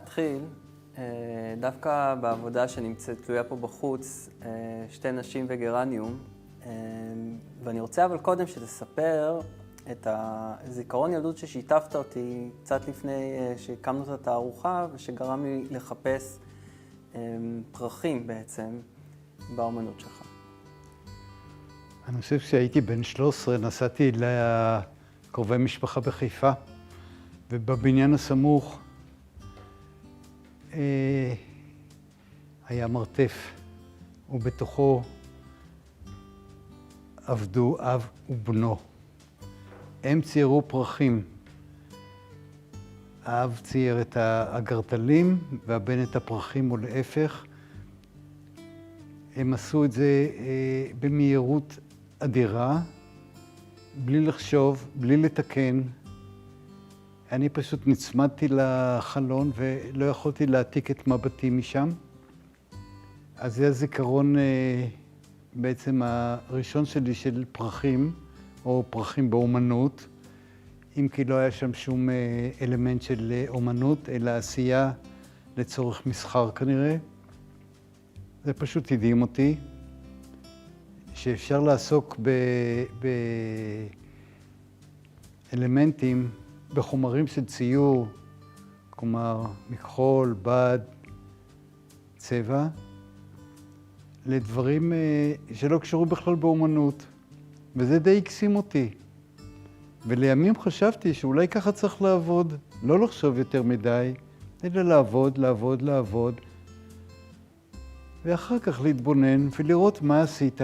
להתחיל דווקא בעבודה שנמצאת תלויה פה בחוץ, שתי נשים וגרניום, ואני רוצה אבל קודם שתספר את הזיכרון ילדות ששיתפת אותי קצת לפני שהקמנו את התערוכה ושגרם לי לחפש פרחים בעצם באומנות שלך. אני חושב שהייתי בן 13, נסעתי לקרובי משפחה בחיפה, ובבניין הסמוך היה מרתף, ובתוכו עבדו אב ובנו. הם ציירו פרחים. האב צייר את האגרטלים והבן את הפרחים או להפך. הם עשו את זה במהירות אדירה, בלי לחשוב, בלי לתקן. אני פשוט נצמדתי לחלון ולא יכולתי להעתיק את מבטי משם. אז זה הזיכרון בעצם הראשון שלי של פרחים, או פרחים באומנות, אם כי לא היה שם שום אלמנט של אומנות, אלא עשייה לצורך מסחר כנראה. זה פשוט הדהים אותי, שאפשר לעסוק באלמנטים, בחומרים של ציור, כלומר מכחול, בד, צבע, לדברים שלא קשורו בכלל באומנות, וזה די הקסים אותי. ולימים חשבתי שאולי ככה צריך לעבוד, לא לחשוב יותר מדי, אלא לעבוד, לעבוד, לעבוד, ואחר כך להתבונן ולראות מה עשית.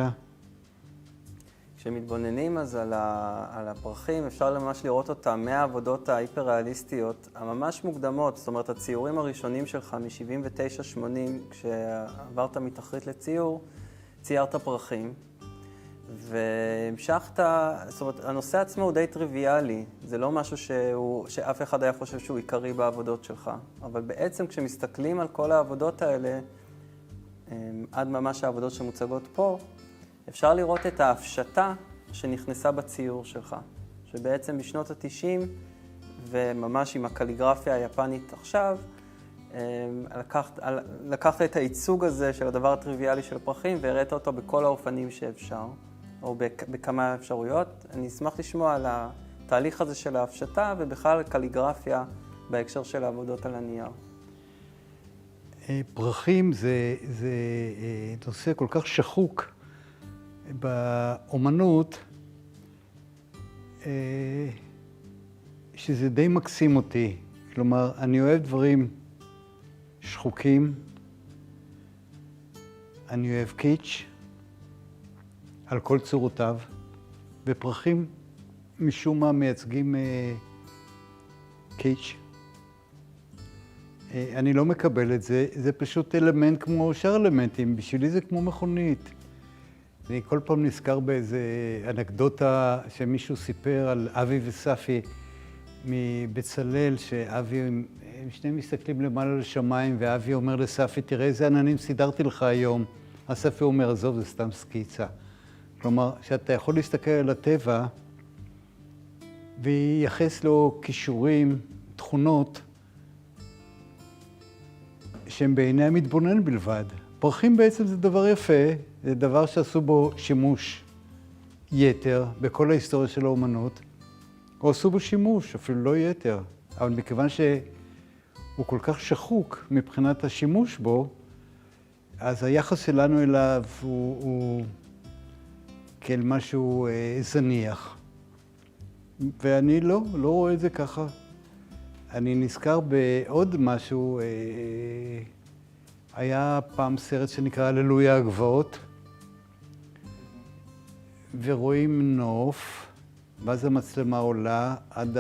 כשמתבוננים אז על הפרחים, אפשר ממש לראות אותם מהעבודות ההיפר-ריאליסטיות, הממש מוקדמות, זאת אומרת, הציורים הראשונים שלך מ-79-80, כשעברת מתחרית לציור, ציירת פרחים, והמשכת, זאת אומרת, הנושא עצמו הוא די טריוויאלי, זה לא משהו שאף אחד היה חושב שהוא עיקרי בעבודות שלך, אבל בעצם כשמסתכלים על כל העבודות האלה, עד ממש העבודות שמוצגות פה, אפשר לראות את ההפשטה שנכנסה בציור שלך, שבעצם בשנות ה-90, וממש עם הקליגרפיה היפנית עכשיו, לקחת את הייצוג הזה של הדבר הטריוויאלי של פרחים, והראית אותו בכל האופנים שאפשר, או בכמה אפשרויות. אני אשמח לשמוע על התהליך הזה של ההפשטה, ובכלל קליגרפיה בהקשר של העבודות על הנייר. פרחים זה נושא כל כך שחוק באומנות, שזה די מקסים אותי. כלומר, אני אוהב דברים שחוקים, אני אוהב קיץ' על כל צורותיו, ופרחים משום מה מייצגים קיץ'. אני לא מקבל את זה, זה פשוט אלמנט כמו שאר אלמנטים, בשבילי זה כמו מכונית. אני כל פעם נזכר באיזה אנקדוטה שמישהו סיפר על אבי וספי מבצלאל, שאבי, הם שניהם מסתכלים למעלה לשמיים, ואבי אומר לספי, תראה איזה עננים סידרתי לך היום. הספי אומר, עזוב, זה סתם סקיצה. כלומר, שאתה יכול להסתכל על הטבע וייחס לו כישורים, תכונות, שהם בעיני המתבונן בלבד. פרחים בעצם זה דבר יפה, זה דבר שעשו בו שימוש יתר בכל ההיסטוריה של האומנות, או עשו בו שימוש, אפילו לא יתר, אבל מכיוון שהוא כל כך שחוק מבחינת השימוש בו, אז היחס שלנו אליו הוא כאל משהו זניח. ואני לא רואה את זה ככה. אני נזכר בעוד משהו, היה פעם סרט שנקרא הללויה הגבעות, ורואים נוף, ואז המצלמה עולה עד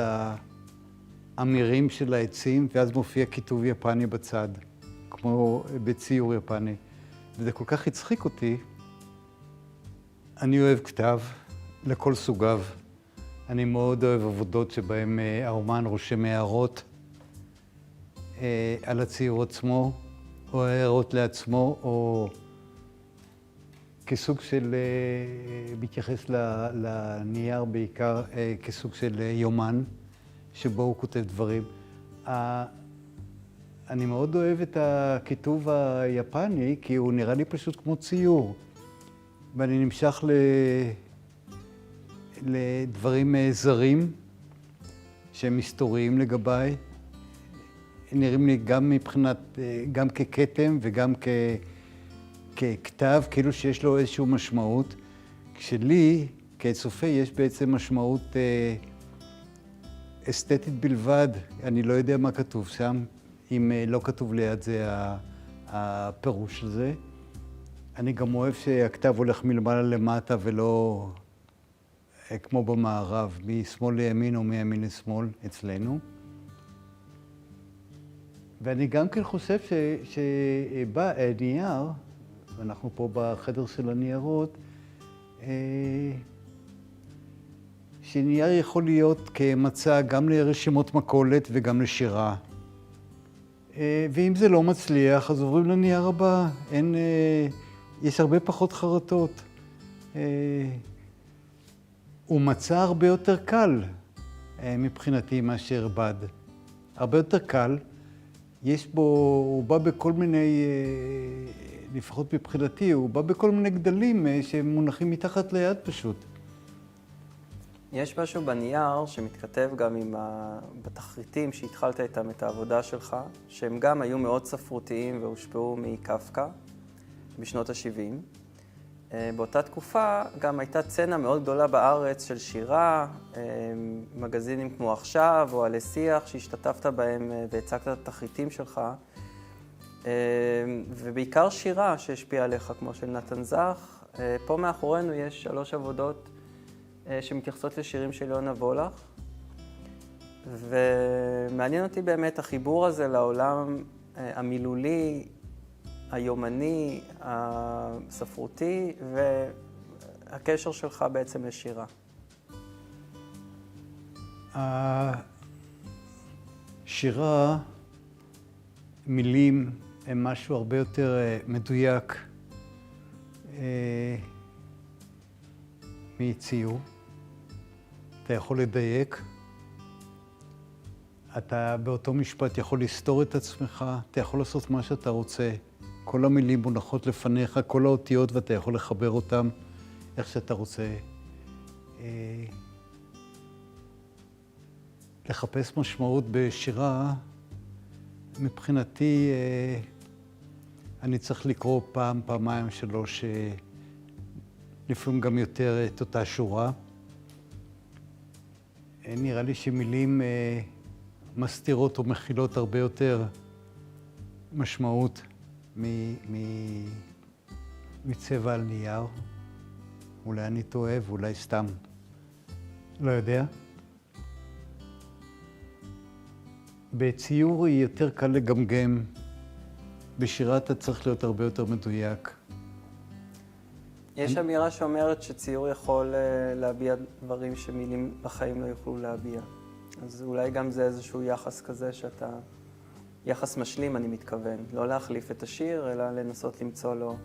האמירים של העצים, ואז מופיע כיתוב יפני בצד, כמו בציור יפני. וזה כל כך הצחיק אותי. אני אוהב כתב לכל סוגיו. אני מאוד אוהב עבודות שבהן האומן רושם הערות על הציור עצמו, או הערות לעצמו, או כסוג של, מתייחס לנייר בעיקר כסוג של יומן, שבו הוא כותב דברים. אני מאוד אוהב את הכיתוב היפני, כי הוא נראה לי פשוט כמו ציור. ואני נמשך לדברים זרים שהם מסתוריים לגביי. נראים לי גם מבחינת, גם ככתם וגם ככתב, כאילו שיש לו איזושהי משמעות. כשלי, כצופה, יש בעצם משמעות אסתטית בלבד. אני לא יודע מה כתוב שם, אם לא כתוב ליד זה הפירוש של זה. אני גם אוהב שהכתב הולך מלמעלה למטה ולא כמו במערב, משמאל לימין או מימין לשמאל אצלנו. ואני גם כן חושב שבא נייר, ואנחנו פה בחדר של הניירות, שנייר יכול להיות כמצע גם לרשימות מכולת וגם לשירה. ואם זה לא מצליח, אז עוברים לנייר הבא. יש הרבה פחות חרטות. הוא מצע הרבה יותר קל מבחינתי מאשר בד. הרבה יותר קל. יש בו, הוא בא בכל מיני, לפחות מבחינתי, הוא בא בכל מיני גדלים שמונחים מתחת ליד פשוט. יש משהו בנייר שמתכתב גם בתחריטים שהתחלת איתם את העבודה שלך, שהם גם היו מאוד ספרותיים והושפעו מקפקא בשנות ה-70. באותה תקופה גם הייתה צנה מאוד גדולה בארץ של שירה, מגזינים כמו עכשיו או עלי שיח שהשתתפת בהם והצגת את התחריטים שלך, ובעיקר שירה שהשפיעה עליך כמו של נתן זך. פה מאחורינו יש 3 עבודות שמתייחסות לשירים של יונה וולך, ומעניין אותי באמת החיבור הזה לעולם המילולי, היומני, הספרותי, והקשר שלך בעצם לשירה. השירה, מילים, הם משהו הרבה יותר מדויק מציור. אתה יכול לדייק, אתה באותו משפט יכול לסתור את עצמך, אתה יכול לעשות מה שאתה רוצה. כל המילים מונחות לפניך, כל האותיות, ואתה יכול לחבר אותם איך שאתה רוצה. לחפש משמעות בשירה, מבחינתי, אני צריך לקרוא פעם, פעמיים, 3, לפעמים גם יותר את אותה שורה. נראה לי שמילים מסתירות או מכילות הרבה יותר משמעות מצבע על נייר. אולי אני טועה ואולי סתם. לא יודע. בציור יותר קל לגמגם. בשירה אתה צריך להיות הרבה יותר מדויק. יש אמירה שאומרת שציור יכול להביע דברים שמילים בחיים לא יוכלו להביע. אז אולי גם זה איזשהו יחס כזה שאתה... יחס משלים, אני מתכוון. לא להחליף את השיר, אלא לנסות למצוא לו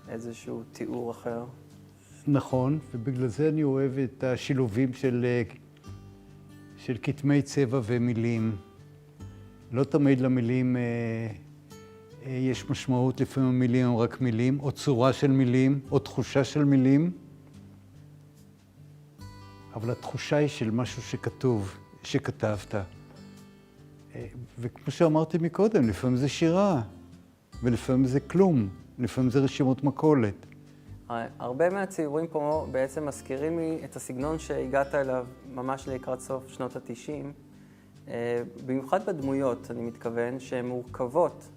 איזשהו תיאור אחר. נכון, ובגלל זה אני אוהב את השילובים של כתמי צבע ומילים. לא תמיד למילים יש משמעות, לפעמים המילים הם רק מילים, או צורה של מילים, או תחושה של מילים. אבל התחושה היא של משהו שכתוב, שכתבת. וכמו שאמרתי מקודם, לפעמים זה שירה, ולפעמים זה כלום, לפעמים זה רשימות מכולת. הרבה מהציורים פה בעצם מזכירים לי את הסגנון שהגעת אליו ממש לקראת סוף שנות ה-90, במיוחד בדמויות, אני מתכוון, שהן מורכבות.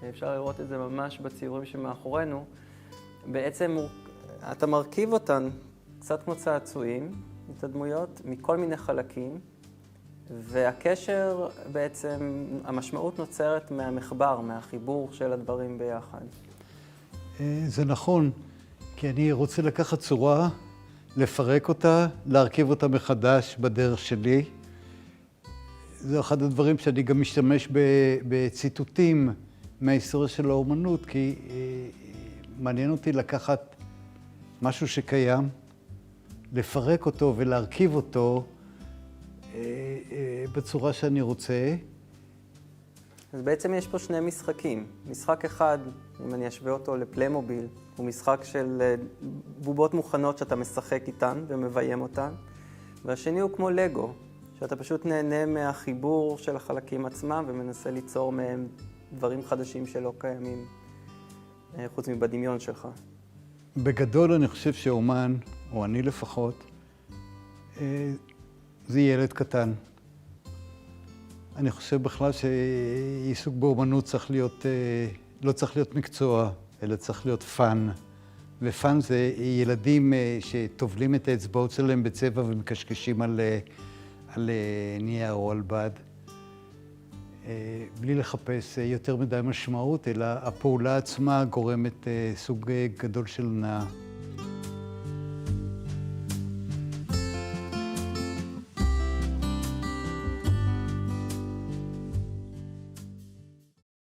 אפשר לראות את זה ממש בציורים שמאחורינו. בעצם אתה מרכיב אותן קצת כמו צעצועים, את הדמויות, מכל מיני חלקים, והקשר בעצם, המשמעות נוצרת מהמחבר, מהחיבור של הדברים ביחד. זה נכון, כי אני רוצה לקחת צורה, לפרק אותה, להרכיב אותה מחדש בדרך שלי. זה אחד הדברים שאני גם משתמש בציטוטים מההיסטוריה של האומנות, כי מעניין אותי לקחת משהו שקיים, לפרק אותו ולהרכיב אותו בצורה שאני רוצה. אז בעצם יש פה שני משחקים. משחק אחד, אם אני אשווה אותו לפליימוביל, הוא משחק של בובות מוכנות שאתה משחק איתן ומביים אותן. והשני הוא כמו לגו, שאתה פשוט נהנה מהחיבור של החלקים עצמם ומנסה ליצור מהם דברים חדשים שלא קיימים, חוץ מבדמיון שלך. בגדול אני חושב שאומן, או אני לפחות, זה ילד קטן. אני חושב בכלל שעיסוק באומנות צריך להיות, לא צריך להיות מקצוע, אלא צריך להיות פאן. ופאן זה ילדים שטובלים את האצבעות שלהם בצבע ומקשקשים על נייר או על בד. בלי לחפש יותר מדי משמעות, אלא הפעולה עצמה גורמת סוג גדול של הנאה.